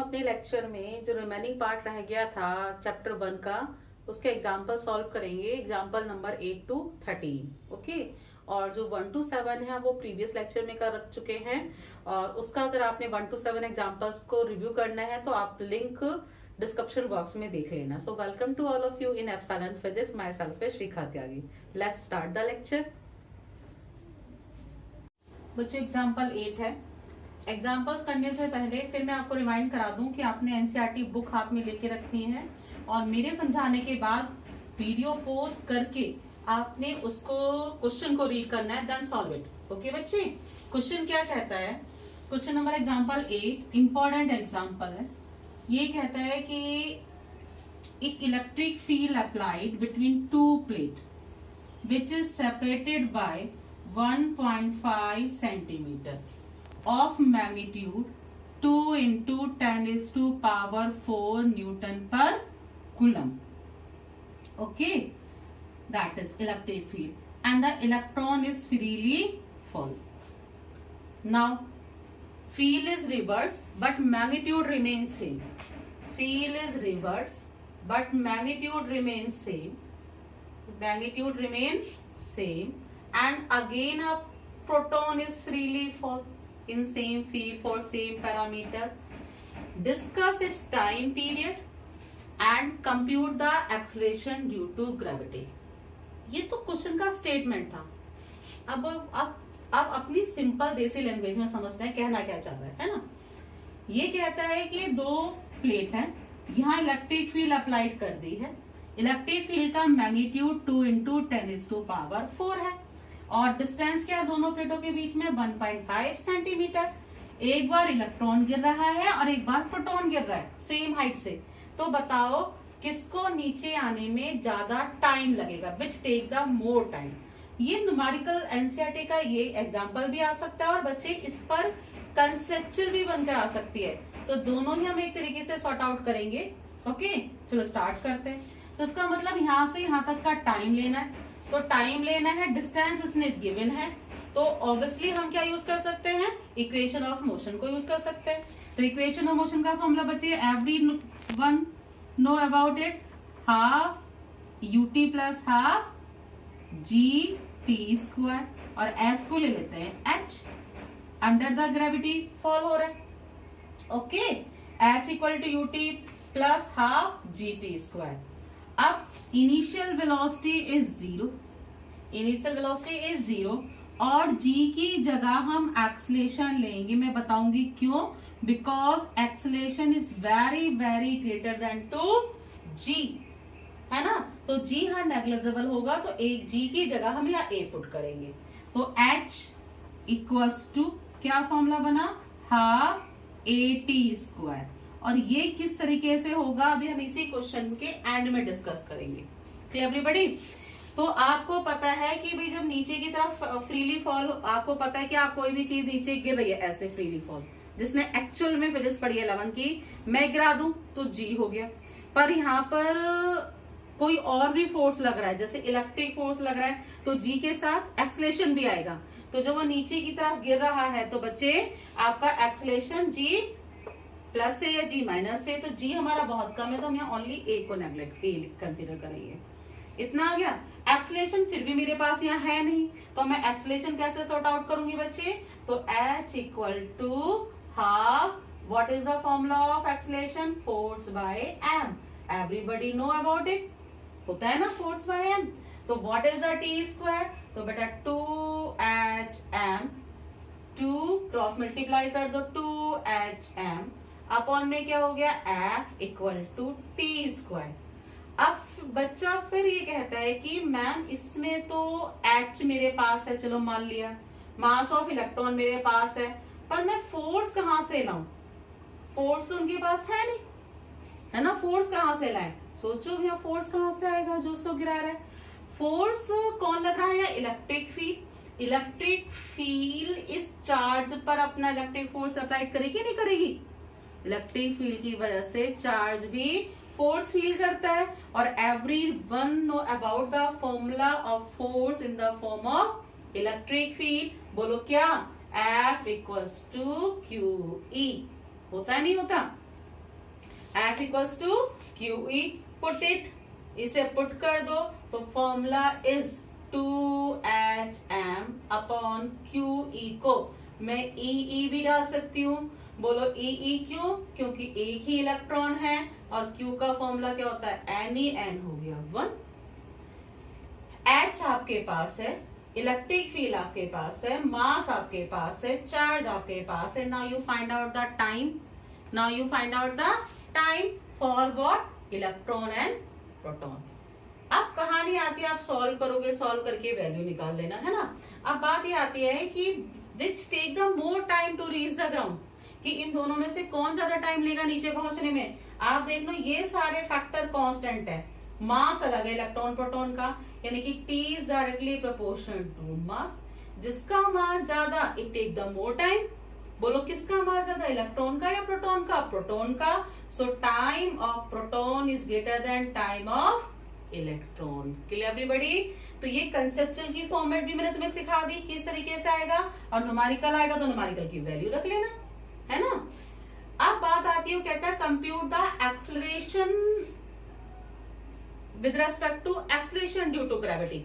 अपने लेक्चर में जो रिमेनिंग पार्ट रह गया था चैप्टर 1 का, उसके एग्जाम्पल सॉल्व करेंगे। Example number 8 to 13। ओके, और जो 1 to 7 है वो प्रीवियस लेक्चर में कर चुके हैं, और उसका अगर आपने 1 to 7 एग्जाम्पल्स को रिव्यू करना है तो आप लिंक डिस्क्रिप्शन बॉक्स में देख लेना। So welcome to all of you in Epsilon Physics. Myself is Shrikha Tyagi. Let's start the lecture. बच्चों, एग्जाम्पल 8 है। एग्जाम्पल्स करने से पहले फिर मैं आपको रिमाइंड करा दूं कि आपने एनसीईआरटी बुक हाथ में लेके रखनी है, और मेरे समझाने के बाद वीडियो पॉज करके आपने उसको क्वेश्चन को रीड करना है, देन सॉल्व इट। ओके बच्चे, क्वेश्चन क्या कहता है? Question number example 8 important example है। ये कहता है कि एक electric field applied between two plate which is separated by 1.5 centimetre of magnitude 2 into 10 is to power 4 Newton per coulomb. Okay, that is electric field, and the electron is freely fall. Now, field is reverse, but magnitude remains same. Field is reverse, but magnitude remains same. Magnitude remains same, and again a proton is freely fall in same field for same parameters. Discuss its time period and compute the acceleration due to gravity. ये तो question का statement था। अब अपनी simple देसी language में समझते हैं कहना क्या चाह रहा है ना। ये कहता है कि दो प्लेट है, यहाँ इलेक्ट्रिक फील्ड अप्लाइड कर दी है। इलेक्ट्रिक फील्ड का मैग्नीट्यूड 2 into 10⁴ है, और डिस्टेंस क्या है दोनों प्लेटों के बीच में? 1.5 सेंटीमीटर। एक बार इलेक्ट्रॉन गिर रहा है और एक बार प्रोटॉन गिर रहा है सेम हाइट से। तो बताओ किसको नीचे आने में ज्यादा टाइम लगेगा? Which take the more time. ये न्यूमेरिकल एनसीईआरटी का ये एग्जांपल भी आ सकता है, और बच्चे इस पर कंसेप्चुअल भी बनकर आ सकती है। तो दोनों ही हम एक तरीके से सॉर्ट आउट करेंगे। ओके, चलो स्टार्ट करते हैं। तो इसका मतलब यहाँ से यहाँ तक का टाइम लेना है, तो टाइम लेना है, डिस्टेंस इसने गिवन है, तो ऑब्वियसली हम क्या यूज कर सकते हैं? इक्वेशन ऑफ मोशन को यूज कर सकते हैं। तो इक्वेशन ऑफ मोशन का फॉर्मूला बच्चे everyone know about it, half ut plus half g t square, और s को ले लेते हैं h, under the gravity fall हो रहा है। Okay, h equal to ut plus half g t square. अब initial velocity is 0, initial velocity is 0, और g की जगह हम एक्सेलरेशन लेंगे। मैं बताऊंगी क्यों। Because acceleration is very very greater than two g, है ना। तो g यहाँ नेग्लिजिबल होगा, तो एक g की जगह हम यहाँ a पुट करेंगे। तो h इक्वल्स टू क्या फॉर्मूला बना? Half at²। और ये किस तरीके से होगा अभी हम इसी क्वेश्चन के एंड में डिस्कस करेंगे। Clear everybody? तो आपको पता है कि भाई जब नीचे की तरफ फ्रीली फॉल, आपको पता है कि आप कोई भी चीज नीचे गिर रही है ऐसे फ्रीली फॉल, जिसने एक्चुअल में फिजिक्स पढ़ी है 11 की, मैं गिरा दूं तो जी हो गया। पर यहाँ पर कोई और भी फोर्स लग रहा है, जैसे इलेक्ट्रिक फोर्स लग रहा है, तो जी के साथ एक्सेलरेशन भी आएगा। तो जब वो नीचे की तरफ गिर रहा है तो बच्चे आपका एक्सेलरेशन जी प्लस से या जी माइनस से, तो जी हमारा बहुत कम है, तो हम यहाँ ओनली ए को नेग्लेक्ट कंसीडर करेंगे। इतना आ गया। एक्सेलरेशन फिर भी मेरे पास यहाँ है नहीं, तो मैं एक्सेलरेशन कैसे सॉर्ट आउट करूंगी बच्चे? तो h equal to half, what is the formula of acceleration? Force by m। Everybody know about it, होता है ना फोर्स बाय m। तो what is the T square? तो बेटा 2hm, 2 क्रॉस मल्टीप्लाई कर दो, 2hm अपॉन में क्या हो गया? f equal to T square. अब बच्चा फिर ये कहता है कि मैम इसमें तो h मेरे पास है, चलो मान लिया, मास ऑफ इलेक्ट्रॉन मेरे पास है, पर मैं फोर्स कहां से लाऊं? फोर्स तो उनके पास है नहीं, है ना। फोर्स कहां से लाए? सोचो भैया, फोर्स कहां से आएगा जो उसको गिरा रहा है? फोर्स कौन लग रहा है? Electric field. इलेक्ट्रिक फील्ड इस चार्ज पर अपना इलेक्ट्रिक फोर्स अप्लाई करेगी नहीं करेगी? इलेक्ट्रिक फील्ड की वजह से चार्ज भी फोर्स फील करता है, और everyone know about the formula of force in the form of electric field. बोलो क्या? F equals to Q E. होता है नहीं होता? F equals to QE, put it, इसे पुट कर दो तो formula is 2HM upon QE को मैं EE भी डाल सकती हूँ। बोलो EE क्यों? क्योंकि एक ही इलेक्ट्रॉन है और Q का फॉर्मूला क्या होता है? NeN हो गया 1। H आपके पास है, इलेक्ट्रिक फील्ड आपके पास है, मास आपके पास है, चार्ज आपके पास है। Now you find out the time, now you find out the time for what? Electron and proton. अब कहानी आती है, आप सॉल्व करोगे, सॉल्व करके वैल्यू निकाल लेना, है ना। अब बात ये आती है कि which take the more time to reach the ground, कि इन दोनों में से कौन ज्यादा टाइम लेगा नीचे पहुंचने में। आप देख लो ये सारे फैक्टर कांस्टेंट है, मास अलग है इलेक्ट्रॉन प्रोटॉन का, यानी कि T is directly proportional to mass. जिसका मास ज्यादा it take the more time. बोलो किसका मास ज्यादा, इलेक्ट्रॉन का या प्रोटॉन का? प्रोटॉन का। सो time of proton is greater than time of electron. Clear everybody? तो ये कंसेप्चुअल की फॉर्मेट भी मैंने तुम्हें सिखा दी किस तरीके से आएगा, और न्यूमेरिकल आएगा तो न्यूमेरिकल की वैल्यू रख लेना, है ना। अब बात आती है, वो कहता है compute the acceleration with respect to acceleration due to gravity,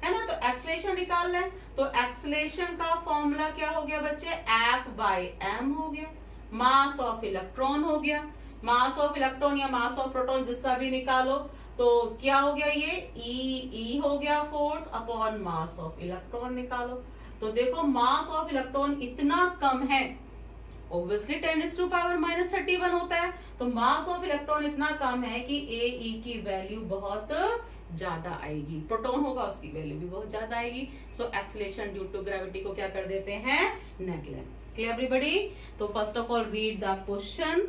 है ना। तो एक्सेलरेशन निकाल लें, तो एक्सेलरेशन का फॉर्मूला क्या हो गया बच्चे? F/m हो गया। मास ऑफ इलेक्ट्रॉन हो गया, मास ऑफ इलेक्ट्रॉन या मास ऑफ प्रोटॉन जिसका भी निकालो, तो क्या हो गया? ये E हो गया force upon mass of electron निकालो। तो देखो मास ऑफ इलेक्ट्रॉन इतना कम है, ऑब्वियसली 10⁻⁻31 होता है, तो मास ऑफ इलेक्ट्रॉन इतना कम है कि AE की वैल्यू बहुत ज्यादा आएगी, प्रोटॉन होगा उसकी वैल्यू भी बहुत ज्यादा आएगी। So acceleration due to gravity को क्या कर देते हैं? नेगलेक्ट। Clear everybody? तो first of all read the question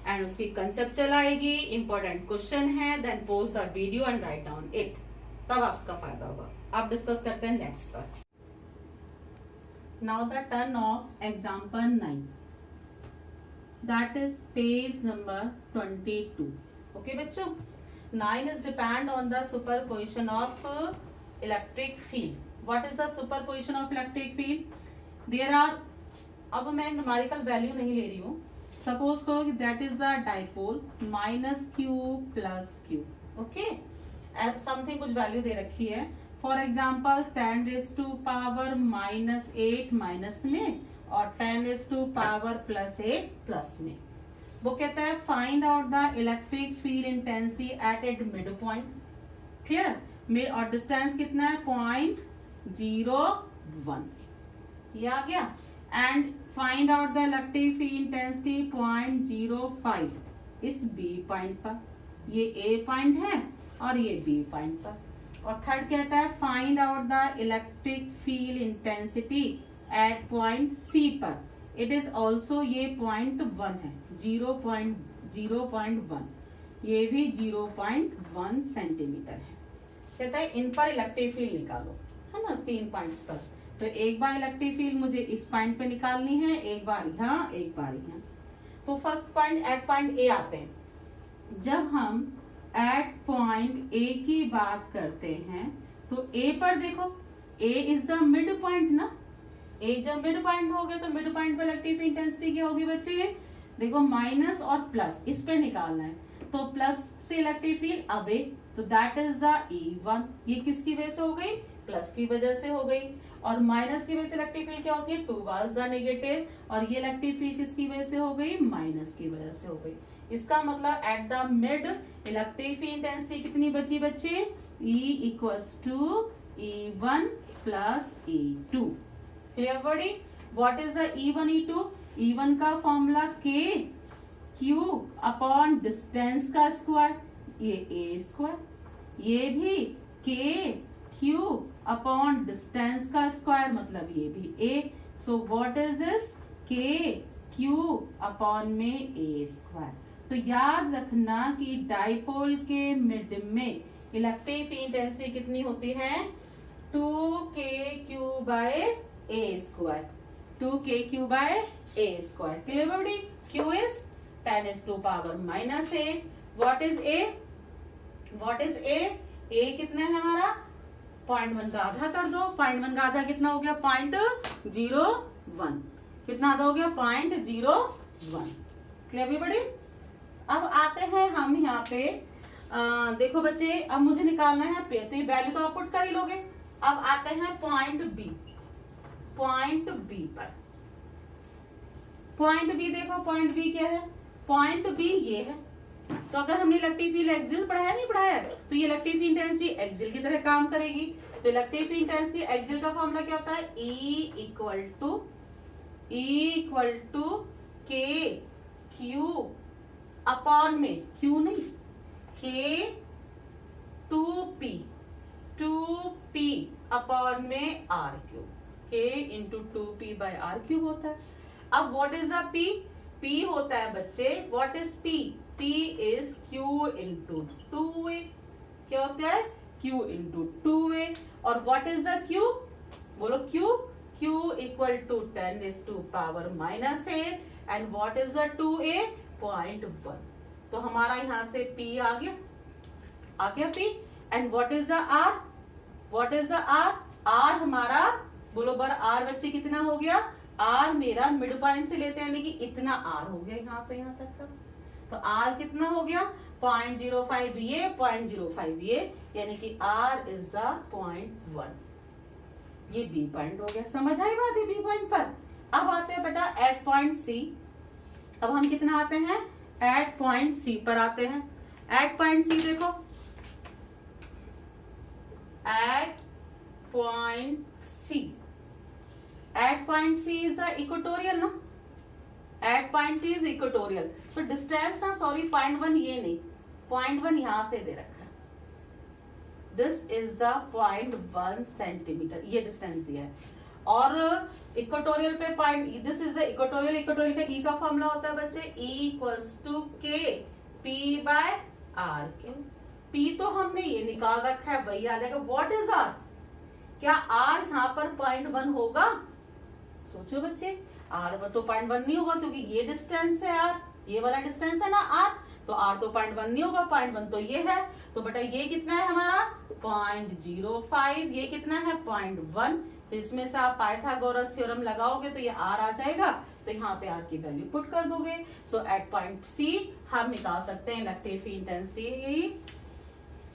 and उसकी कंसेप्चुअल आएगी, इंपॉर्टेंट क्वेश्चन है, then pause the video and write down it, तब आपका फायदा होगा। अब डिस्कस करते हैं नेक्स्ट पर। Now the turn off example 9, that is page number 22। Okay बच्चों, 9 is depend on the superposition of electric field. What is the superposition of electric field? There are, अब मैं न्यूमेरिकल वैल्यू नहीं ले रही हूँ, सपोज करो कि that is the dipole -q + q। Okay, something कुछ वैल्यू दे रखी है, फॉर एग्जाम्पल 10⁻⁻8 माइनस में और 10⁻⁻8 प्लस में। वो कहता है find out the electric field intensity at it mid point. Clear? Mid और डिस्टेंस कितना है? 0.01, ये आ गया। And find out the electric field intensity 0.05 इस बी पॉइंट पर, ये ए पॉइंट है और ये बी पॉइंट पर। और थर्ड कहता है find out the electric field intensity at point C पर, इट इज ऑल्सो, ये 0.1 है, 0.1, ये भी 0.1 सेंटीमीटर है। कहता है इन पर इलेक्ट्रिक फील्ड निकालो, है ना, 3 पॉइंट्स पर। तो एक बार इलेक्ट्रिक फील्ड मुझे इस पॉइंट पे निकालनी है, एक बार यहाँ, एक बार यहाँ। तो first point at point A आते हैं। जब हम एट पॉइंट ए की बात करते हैं तो ए पर देखो, ए इज द मिड पॉइंट ना, ए जब मिड पॉइंट हो गया तो मिड पॉइंट पर इलेक्ट्रिक फील्ड इंटेंसिटी क्या होगी बच्चे? देखो माइनस और प्लस, इस पे निकालना है, तो प्लस से इलेक्ट्रिक फील्ड अवे, तो दैट इज द E1। ये किसकी वजह से हो गई? प्लस की वजह से हो गई। और माइनस की वजह से इलेक्ट्रिक फील्ड क्या होती है? टुवर्ड्स द नेगेटिव, और ये इलेक्ट्रिक फील्ड किसकी वजह से हो गई? माइनस की वजह से हो गई। इसका मतलब at the mid electric field intensity कितनी बची बच्चे? E equals to E1 plus E2। Clear body? What is the E1 E2? E1 का formula K Q upon distance का स्क्वायर, ये A स्क्वायर, ये भी K Q अपॉन डिस्टेंस का square, मतलब ये भी A। So what is this? K Q upon में A स्क्वायर। तो याद रखना कि डाइपोल के मिड में इलेक्ट्रिक फील्ड इंटेंसिटी कितनी होती है? 2kq/a square, 2kq/a square. Clear body? Q is 10⁻⁻8। What is A? What is A? A कितना है हमारा? 0.1 का आधा कर दो, 0.1 का आधा कितना हो गया? 0.01। कितना आधा हो गया? 0.01। Clear body? अब आते हैं हम यहाँ पे देखो बच्चे, अब मुझे निकालना है पे, तो ये वैल्यू तो आप पुट कर ही लोगे। अब आते हैं पॉइंट बी पर। पॉइंट बी देखो, पॉइंट बी क्या है? पॉइंट बी ये है। तो अगर हमने इलेक्ट्रिक फील्ड एक्सियल पढ़ाया नहीं पढ़ाया, तो ये इलेक्ट्रिक फील्ड इंटेंसिटी एक्सियल की तरह काम करेगी। तो इलेक्ट्रिक फील्ड इंटेंसिटी एक्सियल का फॉर्मूला क्या होता है? E equal to K Q upon में, क्यू नहीं, के 2p अपॉन में R cube, K into 2p by R cube होता है। अब what is the p? p होता है बच्चे, what is p? p is q into 2a। क्या होता है? q into 2a। और व्हाट इज द q? बोलो q। q equal to 10 is to power minus 8 and what is the 2a? 0.1। तो हमारा यहां से p आ गया p। And what is the r? What is the r? r हमारा, बोलो बर r बच्चे कितना हो गया? r मेरा मिड पॉइंट से लेते हैं, यानी कि इतना r हो गया यहां से यहां तक का। तो r कितना हो गया? 0.05 ये 0.05 ये, यानी कि r इज द 0.1। ये b पॉइंट हो गया। समझ आई बात है b पॉइंट पर? अब आते हैं बेटा एट पॉइंट c। अब हम कितना आते हैं? एट पॉइंट c पर आते हैं। एट पॉइंट c देखो, at point c, at point c is the equatorial ना, at point c is equatorial. तो डिस्टेंस ना, सॉरी 0.1 ये नहीं, 0.1 यहां से दे रखा है। दिस इज द 0.1 सेंटीमीटर, ये डिस्टेंस दिया है। और इक्वेटोरियल पे point, this is the equatorial. Equatorial का ई का फॉर्मूला होता है बच्चे, E equals to K P by R cube. P तो हमने ये निकाल रखा है, वही आ जाएगा। What is R? क्या आर यहाँ पर 0.1 होगा? सोचो बच्चे, आर पर तो 0.1 नहीं होगा, क्योंकि ये डिस्टेंस है आर, ये वाला डिस्टेंस है ना आर, तो आर तो 0.1 नहीं होगा, 0.1 तो ये है। तो बेटा ये कितना है हमारा? 0.05। ये कितना है? 0.1। तो इसमें से आप पाइथागोरस थ्योरम लगाओगे तो ये आर आ जाएगा, तो यहाँ पे आर की वैल्यू पुट कर दोगे। सो एट पॉइंट सी हम निकाल सकते हैं इलेक्ट्रिक फील्ड इंटेंसिटी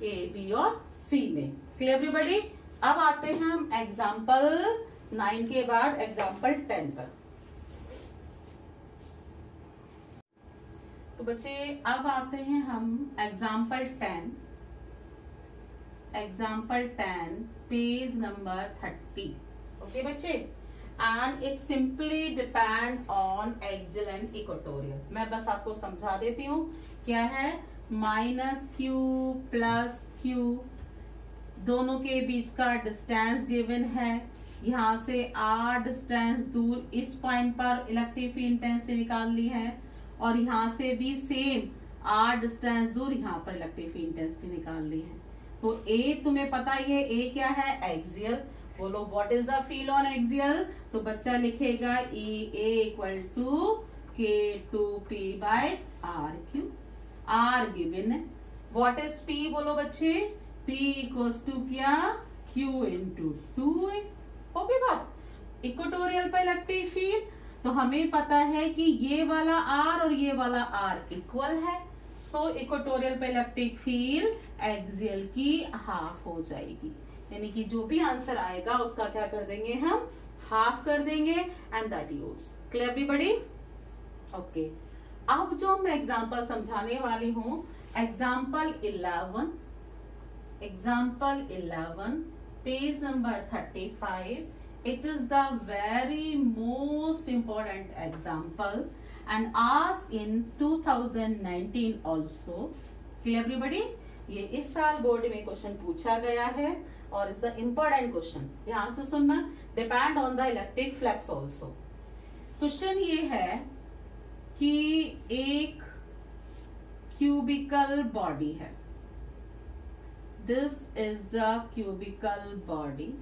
ए, बी और सी में। Clear everybody? अब आते हैं हम एग्जाम्पल 9 के बाद एग्जाम्पल 10 पर। तो बच्चे अब आते हैं हम एग्जाम्पल 10, पेज नंबर 30। ओके बच्चे, and it simply depend on axial and equatorial. मैं बस आपको समझा देती हूँ क्या है। -q प्लस q, दोनों के बीच का डिस्टेंस गिवन है। यहाँ से r डिस्टेंस दूर इस पॉइंट पर इलेक्ट्रिक फील्ड इंटेंसिटी निकाल ली है, और यहाँ से भी सेम r डिस्टेंस दूर यहाँ पर इलेक्ट्रिक फील्ड इंटेंसिटी निकाल ली है। तो A तुम्हें पता ही है, A क्या है? एक्सियल। बोलो what is the field on axial? तो बच्चा लिखेगा E equal to K2P by R cube. R given है। What is P? बोलो बच्चे, P इक्वल्स टू क्या? Q into 2A। ओके बात? इक्वेटोरियल पर इलेक्ट्रिक फील्ड, तो हमें पता है कि ये वाला R और ये वाला R इक्वल है। सो इक्वेटोरियल पे इलेक्ट्रिक फील्ड एक्सियल की हाफ हो जाएगी, यानी कि जो भी आंसर आएगा उसका क्या कर देंगे हम? हाफ कर देंगे, and that use. Clear everybody? Okay, अब जो मैं एग्जांपल समझाने वाली हूँ, example 11, page number 35। It is the very most important example and asked in 2019 also. Clear everybody? ये इस साल बोर्ड में क्वेश्चन पूछा गया है और इट्स द इम्पोर्टेंट क्वेश्चन। ध्यान से सुनना। Depend on the electric flux also. Question ये है कि एक क्यूबिकल बॉडी है। This is the cubical body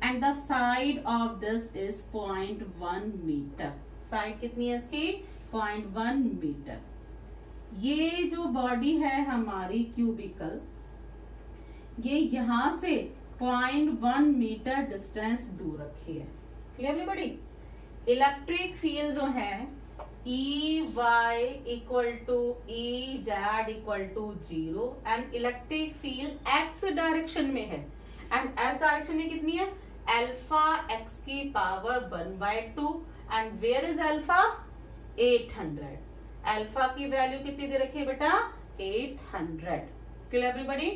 and the side of this is 0.1 metre. Side कितनी है इसकी? 0.1 मीटर। ये जो बॉडी है हमारी क्यूबिकल, ये यहां से 0.1 मीटर डिस्टेंस दूर रखी है। Clear everybody? इलेक्ट्रिक फील्ड जो है EY equal to EZ equal to 0 and electric field X direction में है एंड एक्स डायरेक्शन में कितनी है अल्फा एक्स की power 1/2 and where is alpha 800। Alpha की वैल्यू कितनी दे रखी है बेटा 800। Clear everybody.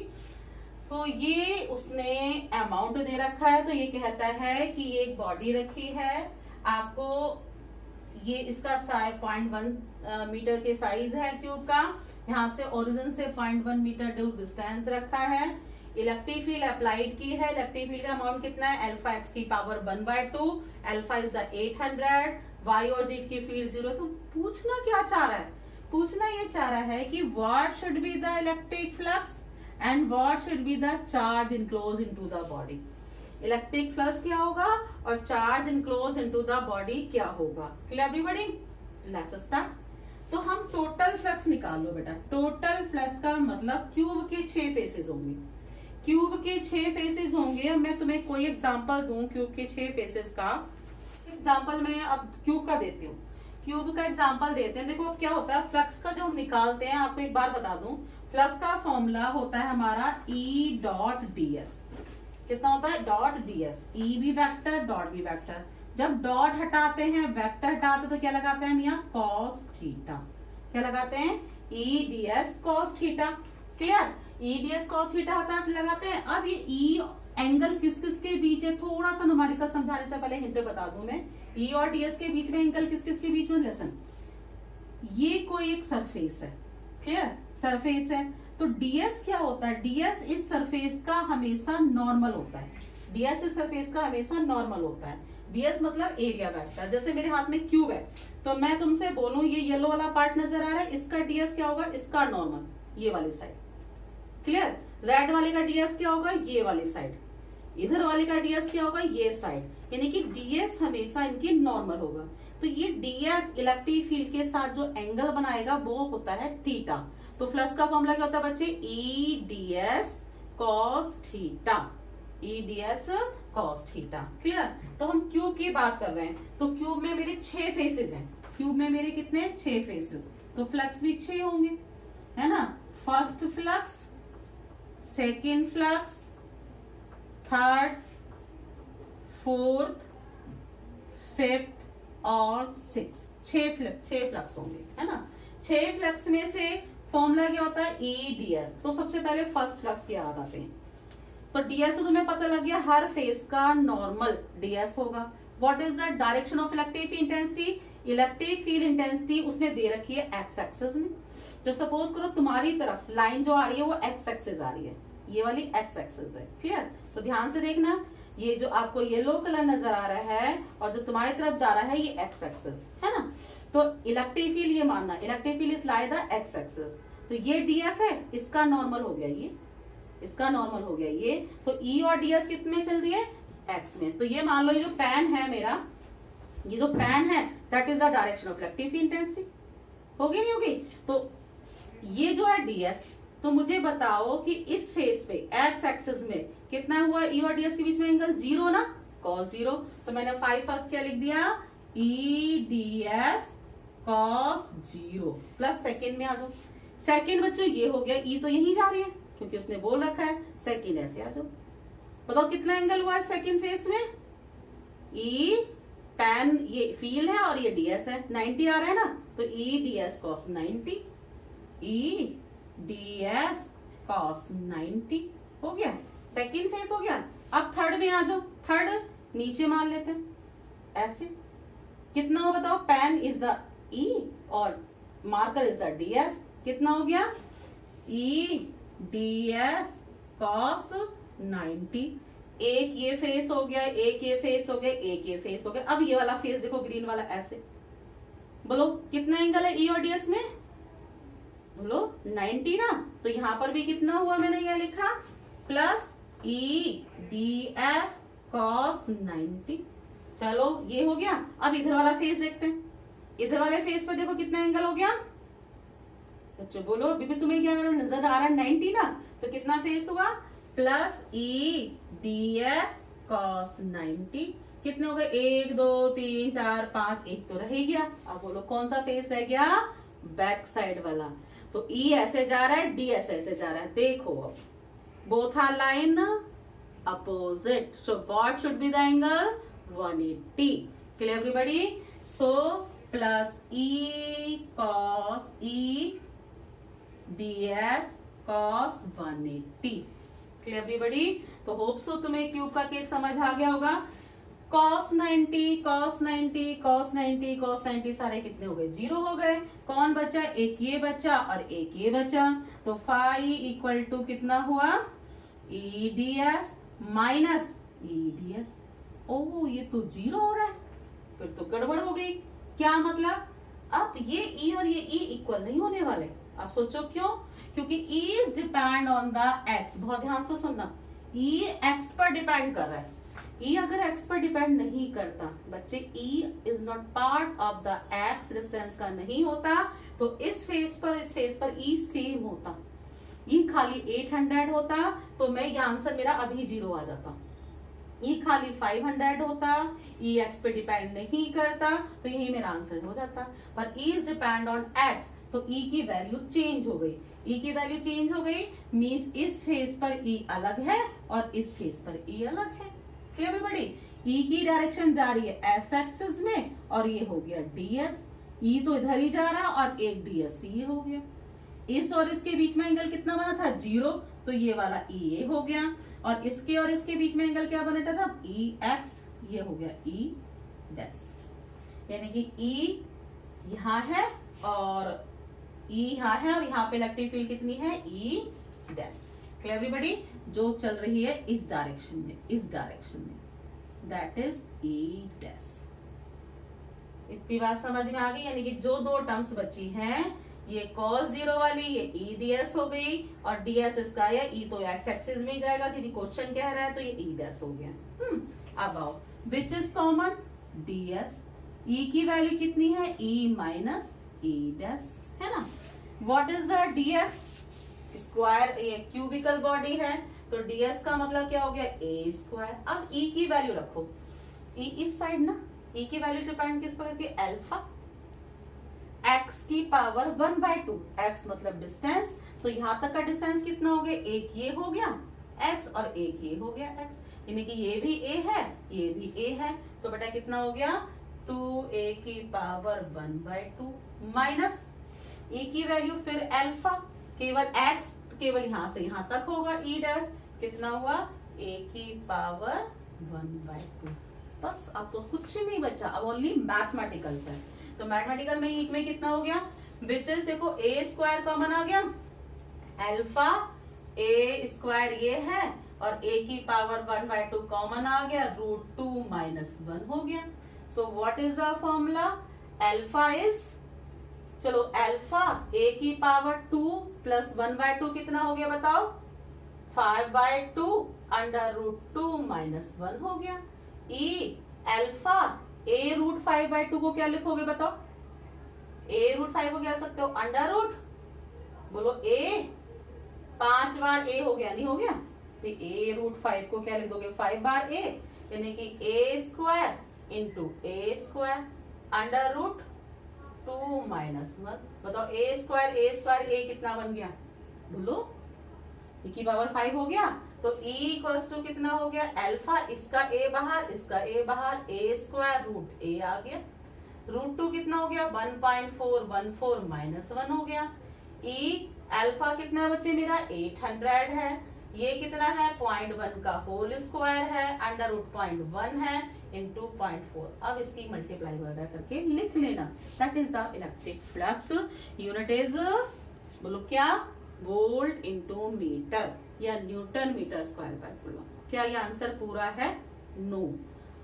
तो ये उसने अमाउंट दे रखा है, तो ये कहता है कि ये एक बॉडी रखी है, आपको ये इसका 0.1 मीटर के साइज है क्यूब का, यहाँ से ओरिजिन से 0.1 मीटर दूर डिस्टेंस रखा है, इलेक्ट्रिक फील्ड अप्लाइड की है, इलेक्ट्रिक फील्ड का अमाउंट कितना है अल्फा एक्स की power 1/2, alpha is the 800, Y और जेड की फील्ड 0। तो पूछना क्या चाह रहा है, पूछना ये चाह रहा है कि what should be the electric flux and what should be the charge enclose into the body. Electric flux क्या होगा और charge enclose into the body क्या होगा। Clear everybody. Let's start. तो हम टोटल फ्लक्स निकाल लो बेटा। टोटल फ्लक्स का मतलब क्यूब के 6 फेसेस होंगे, क्यूब के 6 फेसेस होंगे। मैं तुम्हें कोई एग्जांपल दूं क्यूब के 6 फेसेस का। एग्जांपल मैं अब क्यूब का देती हूँ, क्यूब का एग्जांपल देते हैं। देखो अब क्या होता है फ्लक्स का जो हम निकालते हैं, आपको एक बार बता दूं, फ्लक्स का फॉर्मूला होता है हमारा E डॉट डी एस। कितना होता है डॉट डी एस, ई भी वेक्टर डॉट भी वेक्टर। जब डॉट हटाते हैं वेक्टर हटाते हैं तो क्या लगाते हैं मियाँ कॉस थीटा। क्या लगाते हैं ई D S cos theta. Clear. ई डी एस कॉस थीटा लगाते हैं। अब ये ई एंगल किस किस के बीच है, थोड़ा सा न्यूमेरिकल समझाने से पहले हिंट बता दूं मैं। ई और डी एस के बीच में एंगल किस किस के बीच में, लेसन ये कोई एक सरफेस है, क्लियर सरफेस है। तो डीएस क्या होता है, डीएस इस सरफेस का हमेशा नॉर्मल होता है, डीएस इस सरफेस का हमेशा नॉर्मल होता है। डीएस मतलब एरिया वेक्टर। जैसे मेरे हाथ में क्यूब है तो मैं तुमसे बोलूं ये येलो वाला पार्ट नजर आ रहा है, इसका डीएस क्या होगा, इसका नॉर्मल ये वाली साइड। क्लियर। रेड वाले का डीएस क्या होगा, ये वाली साइड। इधर वाले का डीएस क्या होगा, ये साइड। यानी कि डीएस हमेशा इनकी नॉर्मल होगा। तो ये डीएस इलेक्ट्रिक फील्ड के साथ जो एंगल बनाएगा वो होता है थीटा। तो फ्लक्स का फॉर्मूला क्या होता है बच्चे, ई डी एस कॉस थीटा, ई D S cos theta. Clear. तो हम क्यूब की बात कर रहे हैं, तो क्यूब में मेरे 6 फेसेस हैं। क्यूब में मेरे कितने 6 फेसेस, तो फ्लक्स भी 6 होंगे, है ना। First flux, second flux, third, fourth, fifth और सिक्स। 6 फ्लक्स होंगे, है ना। 6 फ्लक्स में से फॉर्मूला क्या होता है ई डी एस। तो सबसे पहले फर्स्ट फ्लक्स की याद आते हैं। तो डीएस तो तुम्हें पता लग गया, हर फेस का नॉर्मल डीएस होगा। What is the direction of electric field intensity, electric field intensity उसने दे रखी है एक्स एक्सिस में। तो सपोज करो तुम्हारी तरफ लाइन जो आ रही है वो एक्स एक्सिस आ रही है, ये वाली एक्स एक्सिस है। क्लियर। तो ध्यान से देखना, ये जो आपको येलो कलर नजर आ रहा है और जो तुम्हारी तरफ जा रहा है ये एक्स एक्सिस है ना। तो इलेक्ट्रिक फील्ड ये मानना, electric field is lie the x axis. तो ये डीएस है, इसका नॉर्मल हो गया ये, इसका नॉर्मल हो गया ये। तो ई और डीएस कितने चल दिए एक्स में। तो ये मान लो ये जो पैन है मेरा, ये जो पैन है that is the direction of electric field intensity. होगी नहीं होगी। तो ये जो है डीएस, तो मुझे बताओ कि इस फेस पे एक्स एक्सिस में कितना हुआ ई और डीएस के बीच में एंगल, 0 ना, cos 0। तो मैंने 5 फर्स्ट क्या लिख दिया, ई डीएस cos 0 प्लस सेकेंड में आ जाओ। सेकेंड बच्चों ये हो गया, ई तो यहीं जा रही है क्योंकि उसने बोल रखा है। सेकेंड ऐसे आ जाओ, बताओ कितना एंगल हुआ है सेकेंड फेस में, ई पैन ये फील्ड है और ये डीएस है, 90 आ रहा है ना। तो ई डीएस cos 90, ई डीएस cos 90 हो गया, सेकेंड फेस हो गया। अब थर्ड में आ जाओ, थर्ड नीचे मान लेते हैं ऐसे। कितना हो बताओ, पैन इज द ई और मार्कर इज द डीएस। कितना हो गया, ई डीएस cos 90। एक ये फेस हो गया, एक ये फेस हो गया, एक ये फेस हो गया। अब ये वाला फेस देखो ग्रीन वाला ऐसे, बोलो कितना एंगल है ई और डीएस में, बोलो 90 ना। तो यहां पर भी कितना हुआ, मैंने ये लिखा प्लस ई डीएस cos 90। चलो ये हो गया। अब इधर वाला फेस देखते हैं, इधर वाले फेस पे देखो कितना एंगल हो गया बच्चों, बोलो अभी भी तुम्हें क्या नजर आ रहा है 90 ना। तो कितना फेस हुआ, प्लस ई डीएस cos 90 कितने हो गए, 1 2 3 4 5, एक तो रह ही गया। अब बोलो कौन सा फेस रह गया, बैक साइड वाला। तो ई ऐसे जा रहा है, डी ऐसे जा रहा है। देखो अब both are line opposite, so what should be the angle, 180। Clear everybody? So plus E cos E ds cos 180। Clear everybody? तो होप सो तुम्हें क्यूब का केस समझ आ गया होगा। cos 90 cos 90 cos 90 cos 90 सारे कितने हो गए, 0 हो गए। कौन बचा, एक ये बचा और एक ये बचा। तो फाई इक्वल टू कितना हुआ, E D S minus E D S. Oh ये तो 0 हो रहा है, फिर तो गड़बड़ हो गई। क्या मतलब, अब ये ई और ये ई इक्वल नहीं होने वाले। अब सोचो क्यों, क्योंकि E is depend on the x. बहुत ध्यान से सुनना, ई एक्स पर डिपेंड कर रहा है। ई अगर एक्स पर डिपेंड नहीं करता बच्चे, E is not part of the x distance का नहीं होता, तो इस फेस पर ई सेम होता। ई खाली 800 होता तो मैं ये आंसर मेरा अभी 0 आ जाता। ई खाली 500 होता, ई एक्स पे डिपेंड नहीं करता, तो यही मेरा आंसर हो जाता। पर E is depend on x, तो ई की वैल्यू चेंज हो गई। ई की वैल्यू चेंज हो गई मींस इस फेस पर ई अलग है और इस फेस पर ई अलग है। Clear everybody? ई की डायरेक्शन जा रही है एस एक्सिस में और ये हो गया डीएस। ई तो इधर ही जा रहा और एक डीएस ये हो गया। इस और इसके बीच में एंगल कितना बना था, 0, तो ये वाला ई हो गया। और इसके बीच में एंगल क्या बना था, ई एक्स, ये हो गया ई डैश। यानी कि ई यहाँ है और ई यहाँ है और यहाँ पे इलेक्ट्रिक फील्ड कितनी है, ई डैश। Clear everybody? जो चल रही है इस डायरेक्शन में, दैट इज ई डैश। इतनी बात समझ में आ गई? यानी कि जो दो टर्म्स बची हैं, ये cos 0 वाली, ये ई ds हो गई और ds इसका है, ई तो एक्स एक्सिस में ही जाएगा क्योंकि क्वेश्चन कह रहा है, तो ये ई डैश हो गया। अब आओ, विच इज कॉमन, ds। ई की वैल्यू कितनी है, ई माइनस ई डैश, है ना। What is the ds, square, ये क्यूबिकल बॉडी है, तो ds का मतलब क्या हो गया, a स्क्वायर। अब e की वैल्यू रखो, e इस साइड ना, e की वैल्यू डिपेंड किस पर करती है, अल्फा x की पावर 1/2। x मतलब डिस्टेंस, तो यहाँ तक का डिस्टेंस कितना हो गया, एक ये हो गया x और एक ये हो गया x, यानी कि ये भी a है ये भी a है, तो बेटा कितना हो गया, 2a की पावर 1/2 माइनस e की वैल्यू फिर अल्फा, केवल x केवल यहाँ से यहाँ तक होगा, e डैश कितना हुआ, a की पावर 1/2। बस अब तो कुछ नहीं बचा, अब ओनली मैथमेटिकल है। तो मैथमेटिकल में कितना हो गया, विच इज, देखो a स्क्वायर कॉमन आ गया, अल्फा a स्क्वायर ये है और a की पावर 1/2 कॉमन आ गया, √2 माइनस 1 हो गया। सो what is the formula, alpha is, चलो अल्फा a की पावर 2 प्लस 1/2 कितना हो गया बताओ, 5/2 √2 माइनस 1 हो गया। e अल्फा a √5/2 को क्या लिखोगे बताओ, a √5 को क्या सकते हो, √ बोलो a, 5 बार a हो गया, नहीं हो गया, तो a √5 को क्या लिख दोगे, 5 बार a, यानी कि a square into a square √2 minus 1। बताओ a स्क्वायर a कितना बन गया, बोलो e की पावर 5 हो गया, तो e इक्वल्स टू कितना हो गया, अल्फा, इसका a बाहर इसका a बाहर, a स्क्वायर √a आ गया, √2 कितना हो गया, 1.414 माइनस 1 हो गया। e अल्फा कितना है बच्चे मेरा, 800 है, ये कितना है 0.1 का होल स्क्वायर है, √0.1 है इंटू 0.4। अब इसकी मल्टीप्लाई वगैरह करके लिख लेना, that is the electric flux. Unit is, बोलो क्या, वोल्ट इंटू मीटर या न्यूटन मीटर स्क्वायर पर कूलम। क्या ये आंसर पूरा है, नो।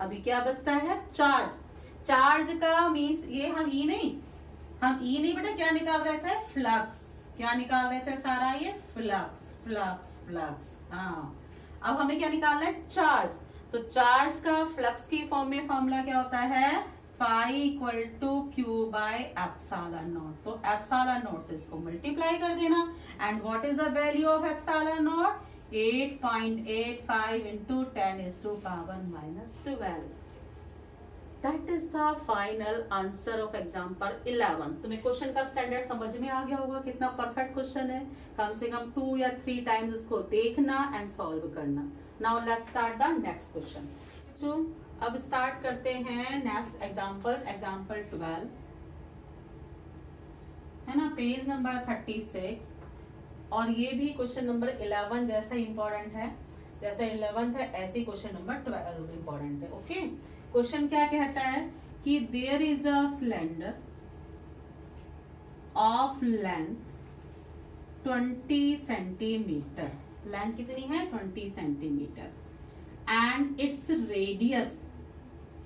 अभी क्या बचता है, चार्ज। चार्ज का मीन्स ये हम ई नहीं बेटा क्या निकाल रहे थे, फ्लक्स। क्या निकाल रहे थे सारा, ये फ्लक्स। हाँ, अब हमें क्या निकालना है, चार्ज। तो चार्ज का फ्लक्स की फॉर्म में फॉर्मूला क्या होता है, phi equal to Q by epsilon naught. तो एप्सिलॉन नॉट से इसको मल्टीप्लाई कर देना, and what is the value of epsilon naught, 8.85 into 10⁻⁻12। That is the final answer of example 11। तुम्हें क्वेश्चन का स्टैंडर्ड समझ में आ गया होगा, कितना परफेक्ट क्वेश्चन है। कम से कम 2 या 3 टाइम्स इसको देखना एंड सॉल्व करना। Now let's start the next question. तो अब स्टार्ट करते हैं नेक्स्ट एग्जाम्पल, एग्जाम्पल 12 है ना, पेज नंबर 36। और ये भी क्वेश्चन नंबर 11 जैसा इंपॉर्टेंट है, जैसा 11 है ऐसे क्वेश्चन नंबर 12 इंपॉर्टेंट है। ओके, क्वेश्चन क्या कहता है कि there is a cylinder of length 20 centimetre, length कितनी है 20 centimetre, and its radius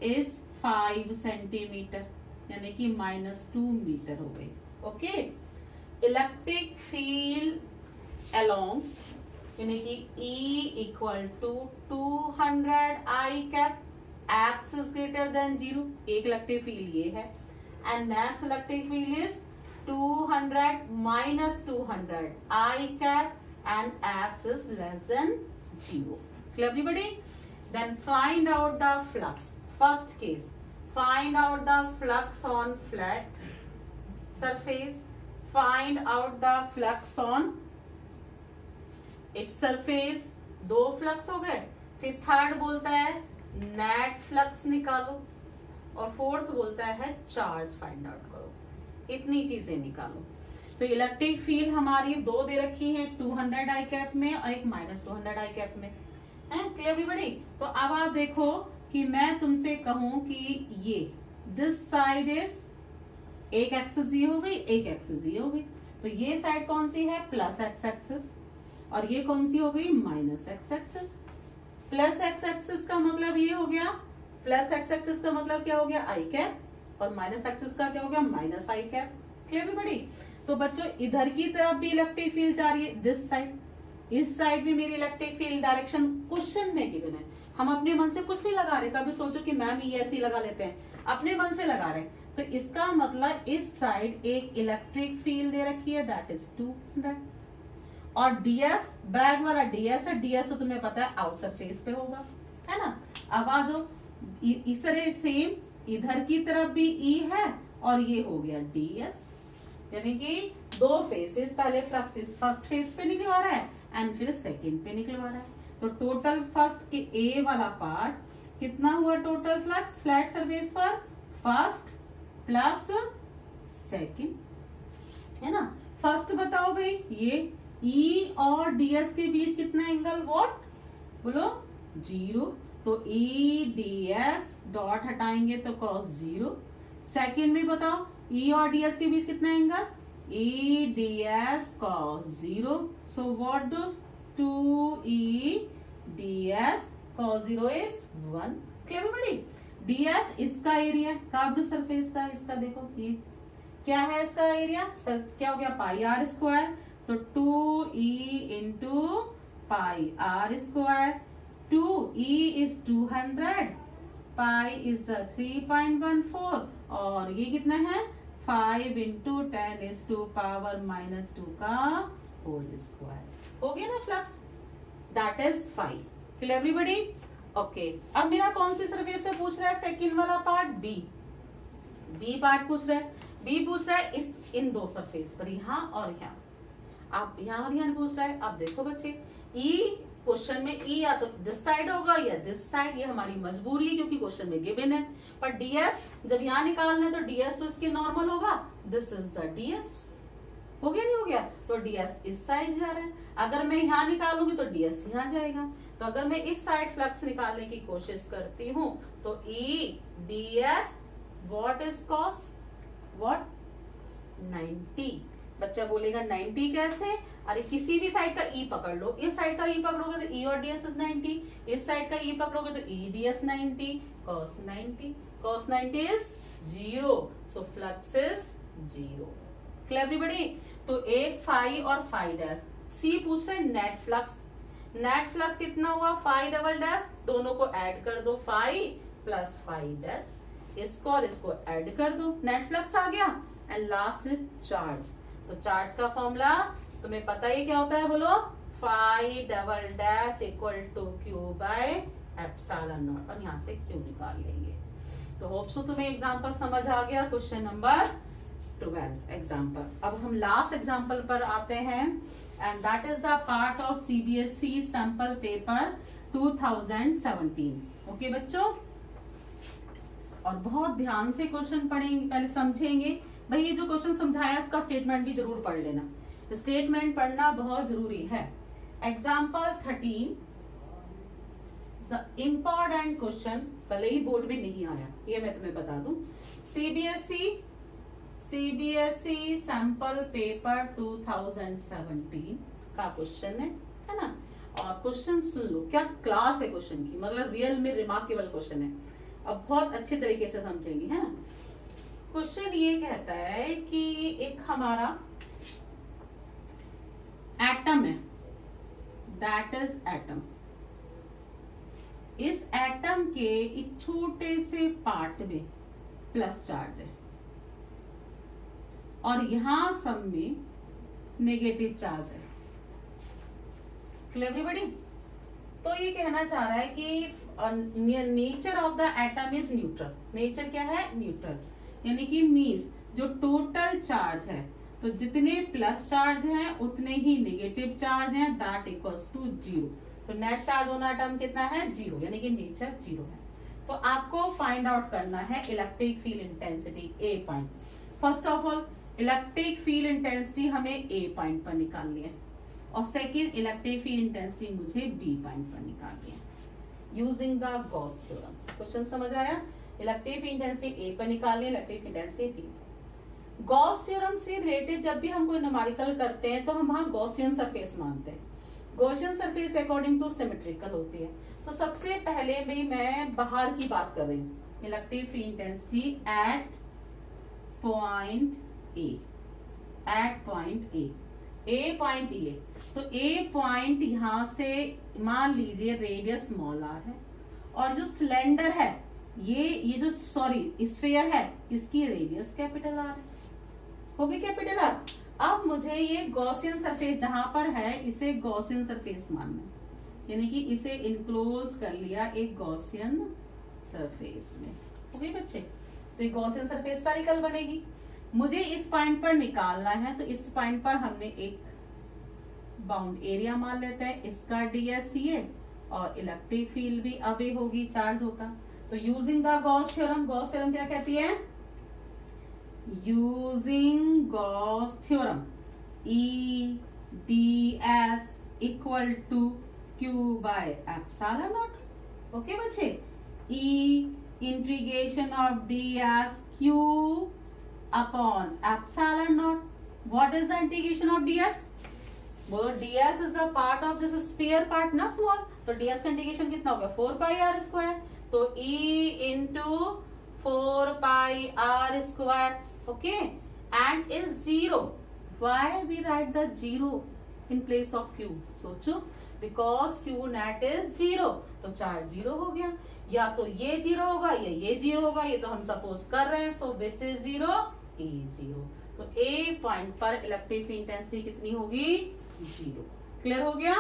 is 5 centimetre, यानी कि -2 मीटर हो गई। ओके, इलेक्ट्रिक फील्ड अलोंग, यानी कि E = 200 I cap, x is greater than 0, एक इलेक्ट्रिक फील्ड ये है, and next electric field is 200 - 200 I cap and x is less than 0. Clear everybody? Then find out the flux. First case, find out the flux on flat surface. Find out the flux on its surface. 2 flux हो गए। फिर third बोलता है net flux निकालो, और fourth बोलता है charge find out करो। इतनी चीजें निकालो। तो इलेक्ट्रिक फील्ड हमारी 2 दे रखी है, 200 I कैप में और एक -200 I कैप में है। Clear everybody? तो अब आप देखो कि मैं तुमसे कहूं कि ये दिस साइड इज, एक एक्सिस ये हो गई, एक एक्सिस ये हो गई, तो ये साइड कौन सी है प्लस एक्स एक्सिस, और ये कौन सी हो गई minus x axis. Plus x axis का मतलब ये हो गया, प्लस एक्स एक्सिस का मतलब क्या हो गया आई कैप, और माइनस एक्सिस का क्या हो गया माइनस आई कैप। Clear everybody? तो बच्चों इधर की तरफ भी इलेक्ट्रिक फील्ड जा रही है, दिस साइड, इस साइड भी मेरी इलेक्ट्रिक फील्ड डायरेक्शन क्वेश्चन में गिवन है। हम अपने मन से कुछ नहीं लगा रहे, कभी सोचो कि मैम ये ऐसे ही लगा लेते हैं, अपने मन से लगा रहे। तो इसका मतलब इस साइड एक इलेक्ट्रिक फील्ड दे रखी है, दैट इज 200, और डीएस बैग वाला डीएस है, डीएस तो तुम्हें पता है आउट सरफेस पे होगा, है ना। अब आ जाओ इस तरह सेम इधर की तरफ भी ई है, और ये हो गया डीएस, यानी कि 2 फेसेस, पहले फ्लक्स फर्स्ट फेस पे निकलवा रहा है एंड फिर सेकंड पे निकलवा रहा है। तो टोटल फर्स्ट के ए वाला पार्ट कितना हुआ, टोटल फ्लक्स फ्लैट सरफेस पर फर्स्ट प्लस सेकंड, है ना। फर्स्ट बताओ भाई, ये E और ds के बीच कितना एंगल, व्हाट बोलो 0, तो E ds डॉट हटाएंगे तो cos 0। सेकंड में बताओ E और ds के बीच कितना angle, E ds cos 0, so what do 2E ds cos 0 is 1। Clear everybody? ds इसका एरिया कर्व्ड सरफेस का, इसका देखो ये क्या है, इसका एरिया सर क्या हो गया पाई आर स्क्वायर, तो 2E into pi R square, 2E is 200, pi is 3.14, और ये कितना है 5 इंटू 10 इज टू पावर -2 का होल स्क्वायर। हो गया ना flux, that is 5। Clear everybody? Okay, अब मेरा कौन सी सरफेस से पूछ रहा है, सेकंड वाला पार्ट बी, बी पार्ट पूछ रहा है, बी पूछ रहा है इस इन 2 सरफेस पर, यहाँ और यहाँ। आप यहाँ और यहाँ पूछ रहा है। अब देखो बच्चे, ई क्वेश्चन में ई या तो दिस साइड होगा या दिस साइड, ये हमारी मजबूरी है क्योंकि क्वेश्चन में गिवन है। पर डीएस जब यहाँ निकालना है तो डीएस तो इसके नॉर्मल होगा, दिस इज द डीएस। हो गया नहीं हो गया? तो डीएस इस साइड जा रहा है, अगर मैं यहाँ निकालूंगी तो डीएस यहाँ जाएगा। तो अगर मैं इस साइड फ्लक्स निकालने की कोशिश करती हूँ तो E DS what is cos, what 90। बच्चा बोलेगा 90 कैसे? अरे किसी भी साइड का ई पकड़ लो, इस साइड का ई पकड़ोगे तो ई और डीएस इज 90, इस साइड का ई पकड़ोगे तो E DS 90, cos 90, cos 90 is 0, so flux is 0। Clear everybody? तो एक फाई और फाई डैश। सी पूछ रहे नेट फ्लक्स, नेट फ्लक्स कितना हुआ फाई डबल डैश, दोनों को ऐड कर दो, फाई प्लस फाई डैश, इसको और इसको ऐड कर दो, नेट फ्लक्स आ गया। एंड लास्ट इज चार्ज, तो चार्ज का फॉर्मूला तुम्हें पता ही क्या होता है, बोलो phi double dash equal to Q by epsilon naught, और यहाँ से क्यू निकाल लेंगे। तो होप सो तुम्हें एग्जाम्पल समझ आ गया। Question number 12 example. अब हम लास्ट एग्जाम्पल पर आते हैं and that is the part of CBSE sample paper 2017। Okay बच्चों, और बहुत ध्यान से क्वेश्चन पढ़ेंगे, पहले समझेंगे। भाई ये जो क्वेश्चन समझाया इसका स्टेटमेंट भी जरूर पढ़ लेना, स्टेटमेंट पढ़ना बहुत जरूरी है। एग्जाम्पल 13 इंपॉर्टेंट क्वेश्चन, भले ही बोर्ड में नहीं आया, ये मैं तुम्हें बता दूं। सीबीएसई सैंपल पेपर 2017 का क्वेश्चन है ना। और क्वेश्चन सुन लो, क्या क्लास है क्वेश्चन की, मतलब रियल में रिमार्केबल क्वेश्चन है। अब बहुत अच्छे तरीके से समझेंगे, है ना। क्वेश्चन ये कहता है कि एक हमारा एटम है, दैट इज एटम। इस एटम के एक छोटे से पार्ट में प्लस चार्ज है और यहां सब में नेगेटिव चार्ज है। Clear everybody? तो ये कहना चाह रहा है कि nature of the atom is neutral. Nature क्या है? न्यूट्रल, यानी कि मीन्स जो टोटल चार्ज है, तो जितने प्लस चार्ज हैं उतने ही नेगेटिव चार्ज हैं, दैट इक्वल्स टू 0। तो नेट चार्ज ऑन एटम कितना है? 0, यानी कि नेचर 0 है। तो आपको फाइंड आउट करना है electric field intensity A point. First of all electric field intensity हमें ए पॉइंट पर निकालनी है और सेकेंड इलेक्ट्रिक फील्ड इंटेंसिटी मुझे बी पॉइंट पर निकालनी है using the Gauss theorem. Question समझ आया? इलेक्ट्रिक फील्ड इंटेंसिटी ए पर निकालनी है, electric field intensity B. Gauss theorem से रिलेटेड जब भी हम कोई न्यूमेरिकल करते हैं तो हम वहां गॉसियन सरफेस मानते हैं। Gaussian surface according two symmetrical होती है। तो सबसे पहले भी मैं बाहर की बात कर रही हूँ, electric field intensity at point A, at point A point ये। तो ए पॉइंट यहां से मान लीजिए रेडियस स्मॉल आर है और जो सिलेंडर है ये जो स्फीयर है इसकी रेडियस कैपिटल आर है, होगी कैपिटल आर। अब मुझे ये गॉसियन सरफेस जहां पर है इसे गॉसियन सरफेस मानना है, यानी कि इसे इनक्लोज कर लिया एक गॉसियन सरफेस में। ओके बच्चे, तो ये गॉसियन सरफेस स्फेरिकल बनेगी। मुझे इस पॉइंट पर निकालना है, तो इस पॉइंट पर हमने एक बाउंड एरिया मान लेते हैं, इसका ds ये और इलेक्ट्रिक फील्ड भी अवे होगी, चार्ज होता। तो using the Gauss theorem, Gauss theorem क्या कहती है? Using Gauss theorem E ds equal to Q by epsilon naught. Okay बच्चे, E integration of ds Q upon epsilon naught. What is the integration of ds? बोलो ds is a part of this sphere part ना small, तो ds का integration कितना होगा? 4 pi r square. तो E into 4 pi r square. Okay, and is 0। Why we write the 0 in place of q? सोचो, because q net is 0, तो charge 0 हो गया। या तो ये 0 होगा या ये 0 होगा, ये तो हम सपोज कर रहे हैं। सो विच इज 0? E 0। तो A पॉइंट पर इलेक्ट्रिक फील्ड इंटेंसिटी कितनी होगी? 0। क्लियर हो गया?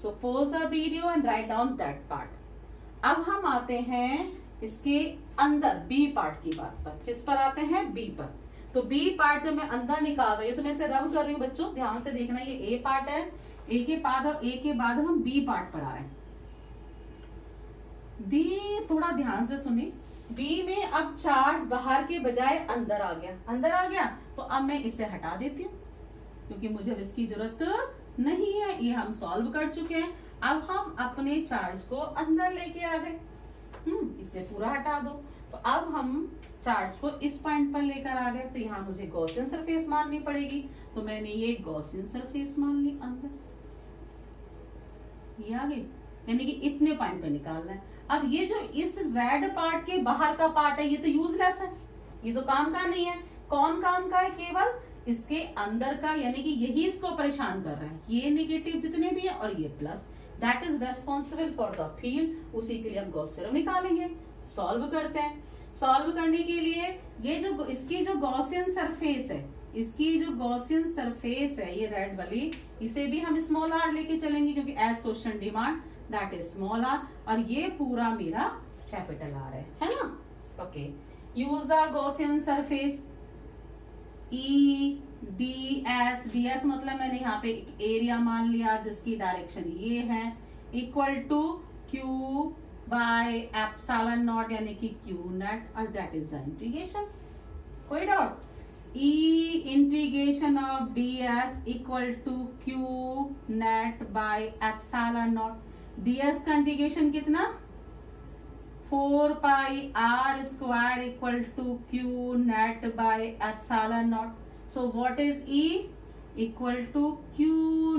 So pause the video and write down that part. अब हम आते हैं इसके अंदर B पार्ट की बात पर। किस पर आते हैं? B पर। तो B पार्ट जब मैं अंदर निकाल रही हूँ तो मैं इसे रब कर रही हूँ बच्चों, ध्यान से देखना। ये A पार्ट है, A के बाद हम B पार्ट पर आ रहे हैं। B थोड़ा ध्यान से सुनिए। B में अब चार्ज बाहर के बजाय अंदर आ गया, अंदर आ गया। तो अब मैं इसे हटा देती हूँ क्योंकि मुझे अब इसकी जरूरत नहीं है, ये हम सॉल्व कर चुके हैं। अब हम अपने चार्ज को अंदर लेके आ गए। इसे पूरा हटा दो। तो अब हम चार्ज को इस पॉइंट पर लेकर आ गए, तो यहाँ मुझे गॉसियन सरफेस माननी पड़ेगी। तो मैंने ये गॉसियन सरफेस मान ली अंदर, ये आ गई, यानी कि इतने पॉइंट पे निकालना है। अब ये जो इस रेड पार्ट के बाहर का पार्ट है ये तो यूजलेस है, ये तो काम का नहीं है। कौन काम का है? केवल इसके अंदर का, यानी कि यही इसको परेशान कर रहा है। ये नेगेटिव जितने भी है और ये plus, that is responsible for the field. उसी के लिए हम गॉस थ्योरम निकालेंगे। सॉल्व करते हैं। सॉल्व करने के लिए ये जो इसकी जो गॉसियन सरफेस है, इसकी जो गॉसियन सरफेस है ये रेड वाली, इसे भी हम स्मॉल r लेके चलेंगे क्योंकि as question demand that is small r, और ये पूरा मेरा कैपिटल R है ना। Okay, use the Gaussian surface ds मतलब मैंने यहाँ पे एरिया मान लिया जिसकी डायरेक्शन ये है, equal to q by epsilon naught यानी कि q नेट, और दैट इज द इंटीग्रेशन। कोई doubt? E integration of ds equal to q net by epsilon naught. ds का इंटीग्रेशन कितना? 4 pi r square equal to q net by epsilon naught. So what is E? Equal to q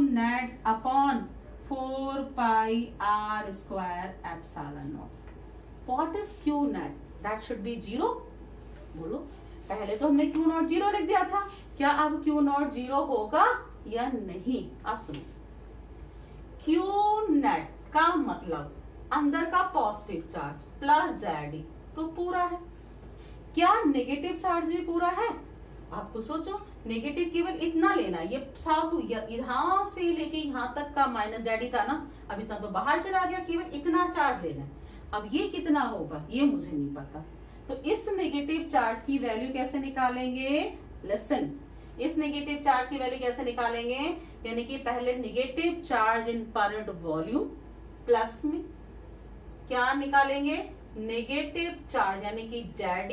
net upon 4 pi r square epsilon naught. What is q net? That should be 0। बोलो, पहले तो हमने q not 0 लिख दिया था, क्या अब q not 0 होगा या नहीं? आप सुनो, q नेट का मतलब अंदर का पॉजिटिव चार्ज प्लस जेड तो पूरा है, क्या नेगेटिव चार्ज भी पूरा है? आपको सोचो, नेगेटिव केवल इतना लेना, ये सब यहां से लेके यहाँ तक का माइनस जेड था ना, अब इतना तो बाहर चला गया, केवल इतना चार्ज लेना है। अब ये कितना होगा ये मुझे नहीं पता, तो इस नेगेटिव चार्ज की वैल्यू कैसे निकालेंगे? लिसन, इस नेगेटिव चार्ज की वैल्यू कैसे निकालेंगे? यानी कि पहले negative charge in per unit volume plus में क्या निकालेंगे? नेगेटिव चार्ज यानी कि Z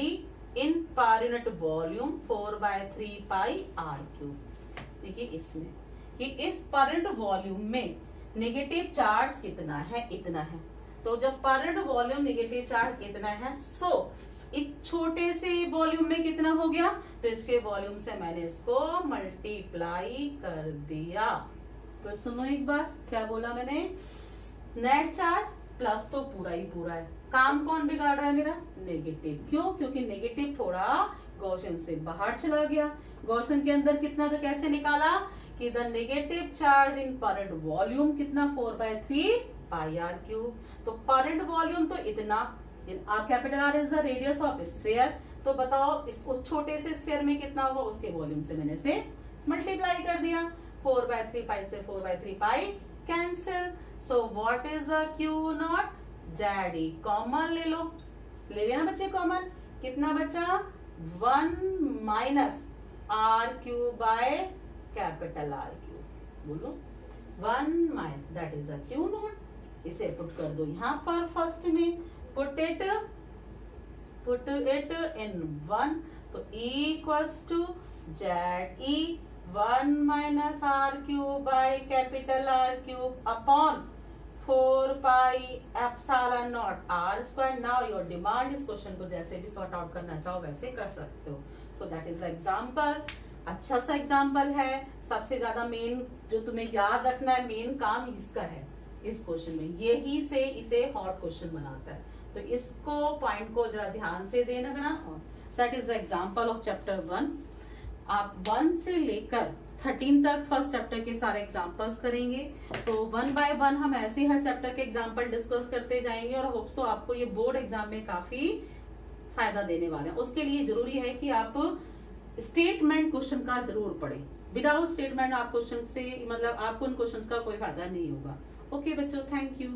in per unit volume 4/3 pi R cube. देखिए इसमें कि इस पर यूनिट वॉल्यूम में नेगेटिव चार्ज कितना है? इतना है। तो जब पर यूनिट वॉल्यूम नेगेटिव चार्ज इतना है, सो एक छोटे से वॉल्यूम में कितना हो गया? तो इसके वॉल्यूम से मैंने इसको मल्टीप्लाई कर दिया। तो सुनो एक बार, क्या बोला मैंने? नेट चार्ज प्लस तो पूरा ही पूरा है, काम कौन बिगाड़ रहा है मेरा? नेगेटिव। क्यों? क्योंकि नेगेटिव थोड़ा गॉसियन से बाहर चला गया। गॉसियन के अंदर कितना, तो कैसे निकाला कि the negative charge in per unit volume कितना? 4/3 पाई आर क्यूब। तो पर यूनिट वॉल्यूम तो इतना, are capital R is the radius of sphere. तो बताओ इसको छोटे से स्फीयर में कितना होगा? उसके वॉल्यूम से मैंने से मल्टीप्लाई कर दिया। 4/3 पाई से 4/3 pi cancel. So what is the Q not? Z. Common ले लो, ले लिया ना बच्चे कॉमन। कितना बचा? 1 minus R cube by capital R cube. बोलो 1 minus, that is the Q naught. इसे पुट कर दो यहाँ पर फर्स्ट में, put it in 1, तो E equals to ZE 1 minus R cube by capital R cube upon 4 pi epsilon naught R square। Now your demand इस question को जैसे भी सॉर्ट आउट करना चाहो वैसे कर सकते हो। So that is the example। अच्छा सा एग्जाम्पल है। सबसे ज्यादा मेन जो तुम्हें याद रखना है, मेन काम इसका है इस क्वेश्चन में, यही से इसे हॉट क्वेश्चन बनाता है। तो इसको पॉइंट को जरा ध्यान से देना ना। That is the example of chapter 1। आप 1 से लेकर 13 तक फर्स्ट चैप्टर के सारे एग्जांपल्स करेंगे। तो 1 बाय 1 हम ऐसे हर चैप्टर के एग्जांपल डिस्कस करते जाएंगे और होप सो आपको ये बोर्ड एग्जाम में काफी फायदा देने वाले हैं। उसके लिए जरूरी है कि आप स्टेटमेंट क्वेश्चन का जरूर पढ़ें। विदाउट स्टेटमेंट आप क्वेश्चन से मतलब आपको उन क्वेश्चन का कोई फायदा नहीं होगा। ओके बच्चों, थैंक यू।